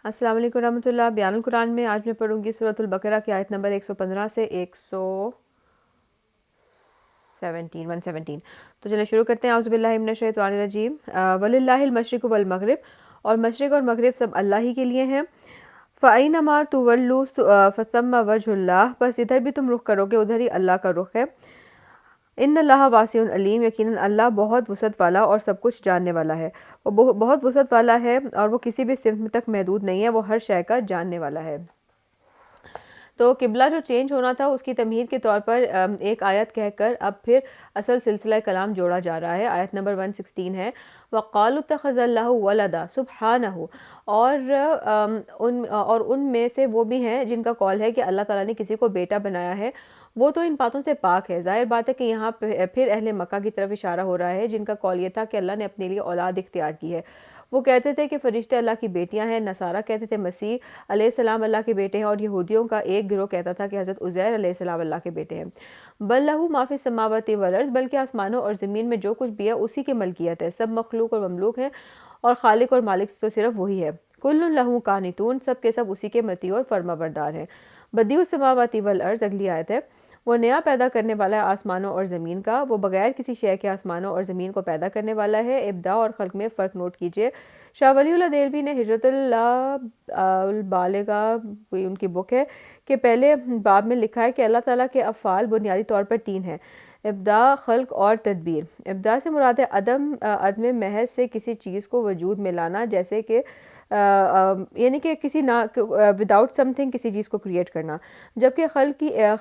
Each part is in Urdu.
السلام علیکم ورحمۃ اللہ۔ بیان القرآن میں آج میں پڑھوں گی سورۃ البقرہ کی آیت نمبر 115 سے 117۔ تو چلیں شروع کرتے ہیں۔ اعوذ باللہ من الشیطان الرجیم۔ وَلِلَّهِ الْمَشْرِقُ وَالْمَغْرِبُ، اور مشرق اور مغرب سب اللہ ہی کے لیے ہیں۔ فَأَيْنَمَا تُوَلُّوا فَثَمَّ وَجْهُ اللَّهِ، بس ادھر بھی تم رخ کرو گے ادھر ہی اللہ کا رخ ہے۔ ان اللہ واسع علیم، یقیناً اللہ بہت وسعت والا اور سب کچھ جاننے والا ہے۔ وہ بہت وسعت والا ہے اور وہ کسی بھی صنف تک محدود نہیں ہے، وہ ہر شے کا جاننے والا ہے۔ تو قبلہ جو چینج ہونا تھا اس کی تمہید کے طور پر ایک آیت کہہ کر اب پھر اصل سلسلہ کلام جوڑا جا رہا ہے۔ آیت نمبر 116 ہے وَقَالُوا اتَّخَذَ اللَّهُ وَلَدًا سُبْحَانَهُ، اور ان میں سے وہ بھی ہیں جن کا قول ہے کہ اللہ تعالیٰ نے کسی کو بیٹا بنایا ہے، وہ تو ان باتوں سے پاک ہے۔ ظاہر بات ہے کہ یہاں پھر اہل مکہ کی طرف اشارہ ہو رہا ہے جن کا قول یہ تھا کہ اللہ نے اپنے لیے اولاد اختیار کی ہے۔ وہ کہتے تھے کہ فرشتے اللہ کی بیٹیاں ہیں، نصارہ کہتے تھے مسیح علیہ السلام اللہ کے بیٹے ہیں، اور یہودیوں کا ایک گروہ کہتا تھا کہ حضرت عزیر علیہ السلام اللہ کے بیٹے ہیں۔ بل لہ ما فی السماوات والارض، بلکہ آسمانوں اور زمین میں جو کچھ بھی ہے اسی کی ملکیت ہے، سب مخلوق اور مملوک ہیں اور خالق اور مالک تو صرف وہی ہے۔ کل لہ قانتون، سب کے سب اسی کے مطیع اور فرما بردار ہیں۔ بدیع السماوات والارض، اگلی آیت ہے، وہ نیا پیدا کرنے والا ہے آسمانوں اور زمین کا، وہ بغیر کسی شے کے آسمانوں اور زمین کو پیدا کرنے والا ہے۔ ابداع اور خلق میں فرق نوٹ کیجئے۔ شاہ ولی اللہ دہلوی نے ہجرت البالغہ ان کی بک ہے کہ پہلے باب میں لکھا ہے کہ اللہ تعالیٰ کے افعال بنیادی طور پر 3 ہیں: ابداع، خلق اور تدبیر۔ ابداع سے مراد ہے عدم محض سے کسی چیز کو وجود میں لانا، جیسے کہ یعنی کہ کسی وداؤٹ سم تھنگ کسی چیز کو کریٹ کرنا، جبکہ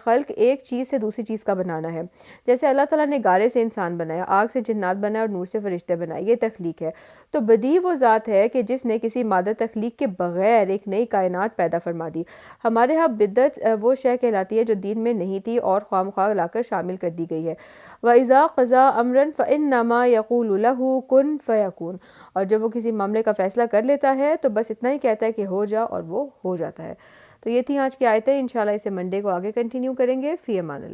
خلق ایک چیز سے دوسری چیز کا بنانا ہے، جیسے اللہ تعالیٰ نے گارے سے انسان بنایا، آگ سے جنات بنایا اور نور سے فرشتے بنائے، یہ تخلیق ہے۔ تو بدیع وہ ذات ہے کہ جس نے کسی مادہ تخلیق کے بغیر ایک نئی کائنات پیدا فرما دی۔ ہمارے ہاں بدعت وہ شے کہلاتی ہے جو دین میں نہیں تھی اور خواہ مخواہ لا کر شامل کر دی گئی ہے۔ وَإِذَا قَضَىٰ أَمْرًا فَإِنَّمَا يَقُولُ لَهُ كُن فَيَكُونُ، اور جب وہ کسی معاملے کا فیصلہ کر لیتا ہے تو بس اتنا ہی کہتا ہے کہ ہو جا، اور وہ ہو جاتا ہے۔ تو یہ تھی آج کی آیتیں، انشاءاللہ اسے منڈے کو آگے کنٹینیو کریں گے۔ فی امان اللہ۔